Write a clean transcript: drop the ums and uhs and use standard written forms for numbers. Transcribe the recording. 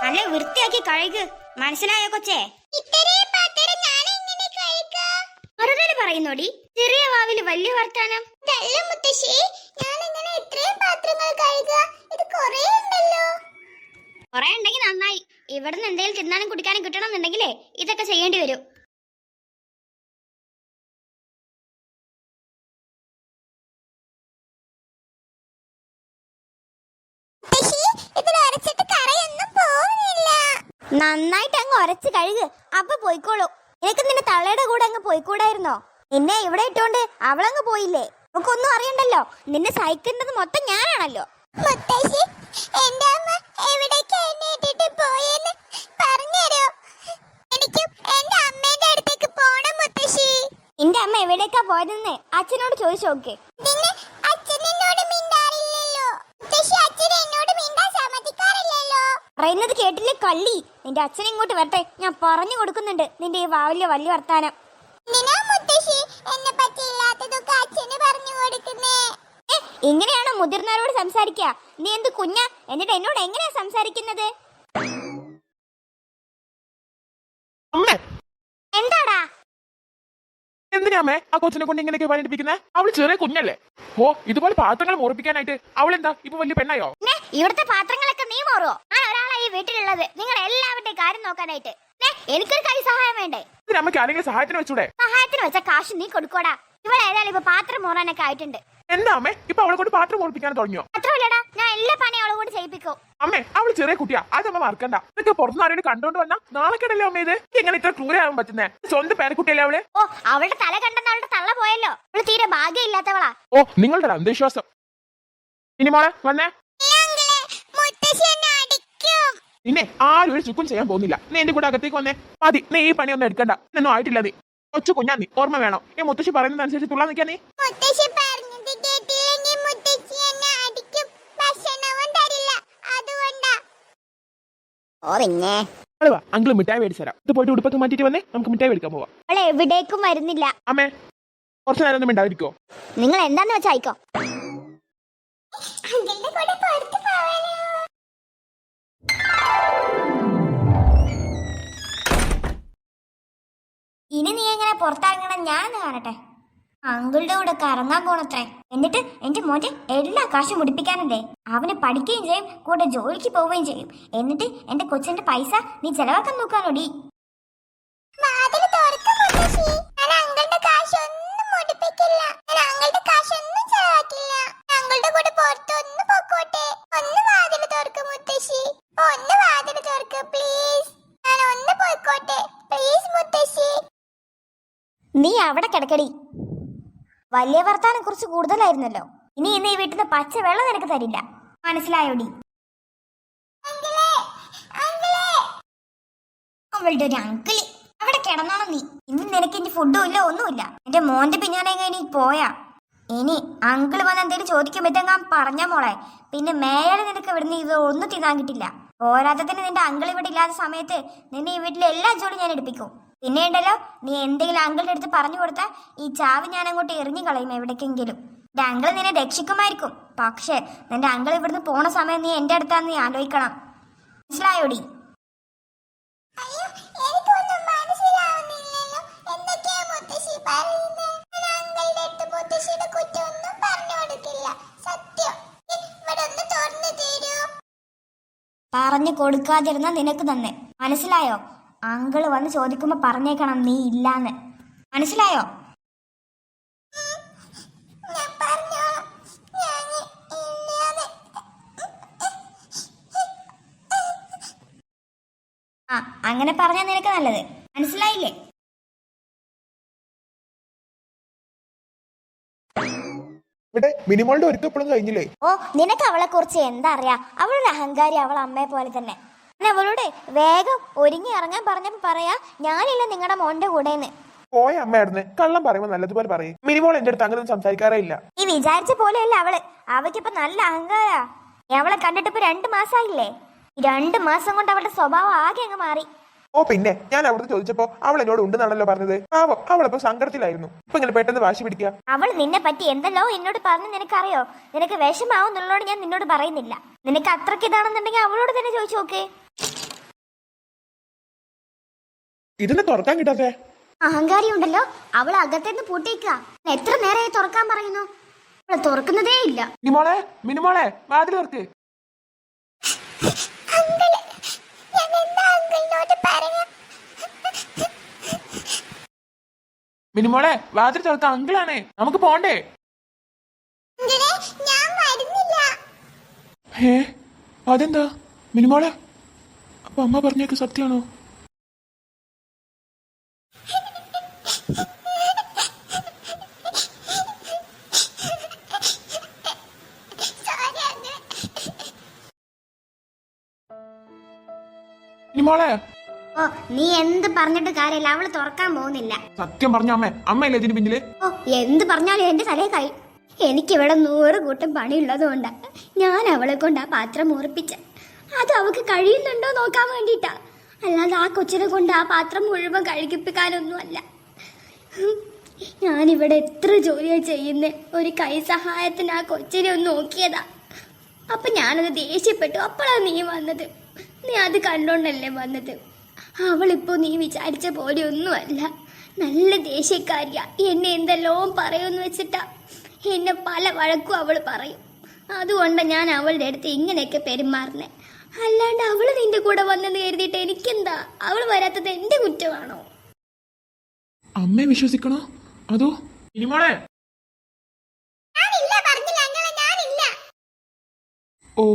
നല്ല വൃത്തിയാക്കി കഴുകു. മനസ്സിലായോ കൊച്ചേ? വെറുതെ പറയുന്നോടി, ചെറിയ വാവില് വലിയ വർത്താനം. കൊറേ ഉണ്ടെങ്കിൽ നന്നായി. ഇവിടുന്ന് എന്തെങ്കിലും തിന്നാനും കുടിക്കാനും കിട്ടണം എന്നുണ്ടെങ്കിലേ ഇതൊക്കെ ചെയ്യേണ്ടി വരും. നന്നായിട്ട് അങ്ങ് ഉരച്ച് കഴുകു, അപ്പൊ പോയിക്കോളൂ. നിനക്ക് നിന്റെ തള്ളയുടെ കൂടെ അങ്ങ് പോയിക്കൂടായിരുന്നോ? നിന്നെ ഇവിടെ ഇട്ടോണ്ട് അവളങ്ങ് പോയില്ലേ? നമുക്കൊന്നും അറിയണ്ടല്ലോ. നിന്നെ സഹിക്കുന്നത് മൊത്തം ഞാനാണല്ലോ. നിന്റെ അമ്മ എവിടേക്കാ പോയതെന്ന് അച്ഛനോട് ചോദിച്ചു നോക്ക്. പറയുന്നത് കേട്ടില്ലേ കള്ളി? നിന്റെ അച്ഛൻ ഇങ്ങോട്ട് വരട്ടെ, ഞാൻ പറഞ്ഞു കൊടുക്കുന്നുണ്ട് നിന്റെ ഈ വാവിലെ വലിയ വർത്താനം. ഇങ്ങനെയാണോ മുതിർന്നവരോട് സംസാരിക്കുക? നീ എന്ത് കുഞ്ഞ? എന്നിട്ട് എന്നോട് എങ്ങനെയാ സംസാരിക്കുന്നത്? എന്താടാ? എന്തിനാമേ ആ കൊച്ചിനെ കൊണ്ട് ഇങ്ങനെയൊക്കെ പണിപ്പിക്കുന്നത്? അവള് ചെറിയ കുഞ്ഞല്ലേ. ഓ, ഇതുപോലെ പാത്രങ്ങൾ മുറിപ്പിക്കാനായിട്ട് അവളെന്താ ഇപ്പൊ വലിയ പെണ്ണായോ? ഇവിടുത്തെ പാത്രങ്ങളൊക്കെ നീ മോറുവോ? ആ ഒരാളാ ഈ വീട്ടിലുള്ളത്. നിങ്ങൾ എല്ലാവരുടെയും കാര്യം നോക്കാനായിട്ട്. എനിക്കൊരു കൈ സഹായം വേണ്ടേ? അമ്മയ്ക്ക് ആരെങ്കിലും സഹായത്തിന് വെച്ചൂടെ? സഹായത്തിന് വെച്ച കാശ് നീ കൊടുക്കോടാ. ഇവിടെ ഏതായാലും ഇപ്പൊ പാത്രം മോറാനൊക്കെ ആയിട്ടുണ്ട്. എന്താ അമ്മേ ഇപ്പൊ അവളെ കൊണ്ട് പാത്രം മുറിപ്പിക്കാൻ തുടങ്ങിയോ? അത്രല്ലടാ, ഞാൻ എല്ലാ പണിയും അവളെ കൊണ്ട് ചെയ്യിപ്പിക്കും. അമ്മേ അവള് ചെറിയ കുട്ടിയാ, അതമ്മ മറക്കണ്ട. ഇതൊക്കെ പുറത്തുനിന്ന് ആരെയും കണ്ടോണ്ട് വന്നാ നാളെക്കടല്ലേ അമ്മ ഇത്? എങ്ങനെ ഇത്ര ക്രൂരാകാൻ പറ്റുന്നേ? സ്വന്തം പേരക്കുട്ടിയല്ലേ അവള്? ഓ, അവളുടെ തല കണ്ടെന്ന് അവളുടെ തള്ള പോയല്ലോ. അവള് തീരെ ഭാഗ്യമില്ലാത്തവളാ. ഓ, നിങ്ങളുടെ അന്ധവിശ്വാസം. ഇനി മോളെ വന്നേ. നിന്നെ ആരും ഒരു ചുക്കും ചെയ്യാൻ പോകുന്നില്ല. നീ എന്റെ കൂടെ അകത്തേക്ക് വന്നേ. മതി, നീ ഈ പണിയൊന്നും എടുക്കണ്ട. ഇതൊന്നും ആയിട്ടില്ല. നീ കൊച്ചു കുഞ്ഞാ, നീ ഓർമ്മ വേണം. ഈ മുത്തശ്ശി പറയുന്നതനുസരിച്ച് തുള്ളാൻ നിൽക്കാ നീ. അങ്കിള് മിഠായി മേടിച്ചു തരാം. ഇത് പോയിട്ട് ഉടുപ്പൊക്കെ മാറ്റിട്ട് വന്നേ, നമുക്ക് മിഠായി മേടിക്കാൻ പോവാം. അവളെ എവിടേക്കും വരുന്നില്ല. അമ്മേ കുറച്ചു നേരം ഒന്നും മിണ്ടാതിരിക്കോ? നിങ്ങൾ എന്താന്ന് വെച്ചാ ആയിക്കോ. ഇനി നീ എങ്ങനെ പുറത്തിറങ്ങണം ഞാൻ കാണട്ടെ. അങ്കിളുടെ കൂടെ കറങ്ങാൻ പോണത്രേ. എന്നിട്ട് എന്റെ മോന്റെ എല്ലാ കാശും മുടിപ്പിക്കാനുണ്ടേ. അവന് പഠിക്കുകയും ചെയ്യും, കൂടെ ജോലിക്ക് പോവുകയും ചെയ്യും. എന്നിട്ട് എന്റെ കൊച്ചിന്റെ പൈസ നീ ചെലവാക്കാൻ നോക്കാനോടി. നീ അവിടെ കിടക്കടി. വലിയ വർത്താനം കുറിച്ച് കൂടുതലായിരുന്നല്ലോ. ഇനി ഇന്ന് ഈ വീട്ടിൽ നിന്ന് പച്ച വെള്ളം നിനക്ക് തരില്ല. മനസ്സിലായോടി? അവളുടെ ഒരു അങ്കിളി. അവിടെ കിടന്നോണം നീ. ഇന്ന് നിനക്ക് ഇനി ഫുഡും ഇല്ല, ഒന്നുമില്ല. എന്റെ മോന്റെ പിന്നാലെ ഇനി പോയാ ഇനി അങ്കിള് വന്ന് എന്തെങ്കിലും ചോദിക്കുമ്പോഴത്തേക്കാൻ പറഞ്ഞ മോളെ, പിന്നെ മേലെ നിനക്ക് ഇവിടുന്ന് ഇത് ഒന്നും തിന്നാൻ കിട്ടില്ല. പോരാത്തതിന് നിന്റെ അങ്കിൾ ഇവിടെ ഇല്ലാത്ത സമയത്ത് നിന്നെ ഈ വീട്ടിലെ എല്ലാ ജോലി ഞാൻ എടുപ്പിക്കും. പിന്നെ ഉണ്ടല്ലോ, നീ എന്തെങ്കിലും അങ്കിളിന്റെ അടുത്ത് പറഞ്ഞു കൊടുത്താൽ ഈ ചാവ് ഞാൻ അങ്ങോട്ട് എറിഞ്ഞു കളയും എവിടേക്കെങ്കിലും. എന്റെ അങ്കിള് നിന്നെ രക്ഷിക്കുമായിരിക്കും. പക്ഷെ നിന്റെ അങ്കിൾ ഇവിടുന്ന് പോണ സമയം നീ എന്റെ അടുത്താന്ന് നീ ആലോചിക്കണം. മനസ്സിലായോടി? പറഞ്ഞു കൊടുക്കാതിരുന്ന നിനക്ക് തന്നെ. മനസ്സിലായോ? അങ്കിള് വന്ന് ചോദിക്കുമ്പോ പറഞ്ഞേക്കണം നീ ഇല്ലാന്ന്. മനസ്സിലായോ? ആ, അങ്ങനെ പറഞ്ഞാ നിനക്ക് നല്ലത്. മനസ്സിലായില്ലേ? ഇവിടെ മിനിമോളുടെ ഒരുക്കപ്പോഴും കഴിഞ്ഞില്ലേ? ഓ, നിനക്ക് അവളെ കുറിച്ച് എന്താ അറിയാ? അവളൊരു അഹങ്കാരി, അവൾ അമ്മയെ പോലെ തന്നെ. അവളോട് വേഗം ഒരുങ്ങി ഇറങ്ങാൻ പറഞ്ഞപ്പോ പറയാ ഞാനില്ല നിങ്ങളുടെ മോന്റെ കൂടെന്ന്. പോയ അമ്മയായിരുന്നു. കള്ളം പറയുമ്പോ നല്ലതുപോലെ പറയും. മിനിമോൾ എന്റെ അടുത്ത് അങ്ങനെ സംസാരിക്കാറേ ഇല്ല. ഈ വിചാരിച്ച പോലെയല്ല അവള്. അവക്കിപ്പോ നല്ല അഹങ്കാരാ. അവളെ കണ്ടിട്ട് ഇപ്പൊ 2 മാസമായില്ലേ? 2 മാസം കൊണ്ട് അവളുടെ സ്വഭാവം ആകെ അങ്ങ് മാറി. ഓ പിന്നെ ഞാൻ അവിടുന്ന് ചോദിച്ചപ്പോ അവൾ എന്നോട് ഉണ്ടെന്നാണല്ലോ പറഞ്ഞത്. ആവോ, അവളിപ്പോ സങ്കടത്തിലായിരുന്നു. ഇപ്പൊ ഇങ്ങനെ പെട്ടെന്ന് വാശി പിടിക്കുക. അവൾ നിന്നെ പറ്റി എന്തല്ലോ എന്നോട് പറഞ്ഞു. നിനക്കറിയോ? നിനക്ക് വിഷമാവും എന്നുള്ളതോട് ഞാൻ നിന്നോട് പറയുന്നില്ല. നിനക്ക് അത്രയ്ക്ക് ഇതാണെന്നുണ്ടെങ്കിൽ അവളോട് തന്നെ ചോദിച്ചു നോക്കേ. ഇതിനെ തുറക്കാൻ കിട്ടാത്തെ. അഹങ്കാരി ഉണ്ടല്ലോ, അവൾ അകത്തേന്ന് പൂട്ടിയേക്കുക. എത്ര നേരമായി തുറക്കാൻ പറയുന്നു, അവള് തുറക്കുന്നതേ ഇല്ല. മിനിമോളെ വാതിൽ തുറക്ക്. മിനിമോളെ വാതിൽ തുറക്ക, അങ്കിളാണേ, നമുക്ക് പോണ്ടേ? അതെന്താ മിനിമോളെ? അപ്പൊ അമ്മ പറഞ്ഞേക്ക് സത്യാണോ? മിനിമോളെ ഓ, നീ എന്ത് പറഞ്ഞിട്ട് കാര്യമില്ല, അവള് തുറക്കാൻ പോകുന്നില്ല. സത്യം പറഞ്ഞ അമ്മയല്ലേ ഇതിന് പിന്നില്? ഓ, എന്ത് പറഞ്ഞാലും എന്റെ തലേ കൈ. എനിക്കിവിടെ 100 കൂട്ടം പണിയുള്ളത് കൊണ്ടാ ഞാൻ അവളെ കൊണ്ട് ആ പാത്രം മുറിപ്പിച്ച. അത് അവൾക്ക് കഴിയുന്നുണ്ടോ നോക്കാൻ വേണ്ടിട്ടാ, അല്ലാതെ ആ കൊച്ചിനെ കൊണ്ട് ആ പാത്രം മുഴുവൻ കഴുകിപ്പിക്കാനൊന്നും അല്ല. ഞാനിവിടെ എത്ര ജോലിയാ ചെയ്യുന്നേ, ഒരു കൈ സഹായത്തിന് ആ കൊച്ചിനെ ഒന്ന് നോക്കിയതാ. അപ്പൊ ഞാനത് ദേഷ്യപ്പെട്ടു. അപ്പോഴാ നീ വന്നത്. നീ അത് കണ്ടോണ്ടല്ലേ വന്നത്. അവളിപ്പോ നീ വിചാരിച്ച പോലെ ഒന്നുമല്ല, നല്ല ദേഷ്യക്കാരിയാ. എന്നെ എന്തെല്ലാം പറയുമെന്ന് വെച്ചിട്ടാ എന്നെ പല വഴക്കും അവൾ പറയും. അതുകൊണ്ടാ ഞാൻ അവളുടെ അടുത്ത് ഇങ്ങനെയൊക്കെ പെരുമാറുന്നേ. അല്ലാണ്ട് അവള് നിന്റെ കൂടെ വന്നെന്ന് കരുതിയിട്ട് എനിക്കെന്താ? അവൾ വരാത്തത് എന്റെ കുറ്റമാണോ? അമ്മയെ വിശ്വസിക്കണോ അതോ? മിനിമോളെ ഓ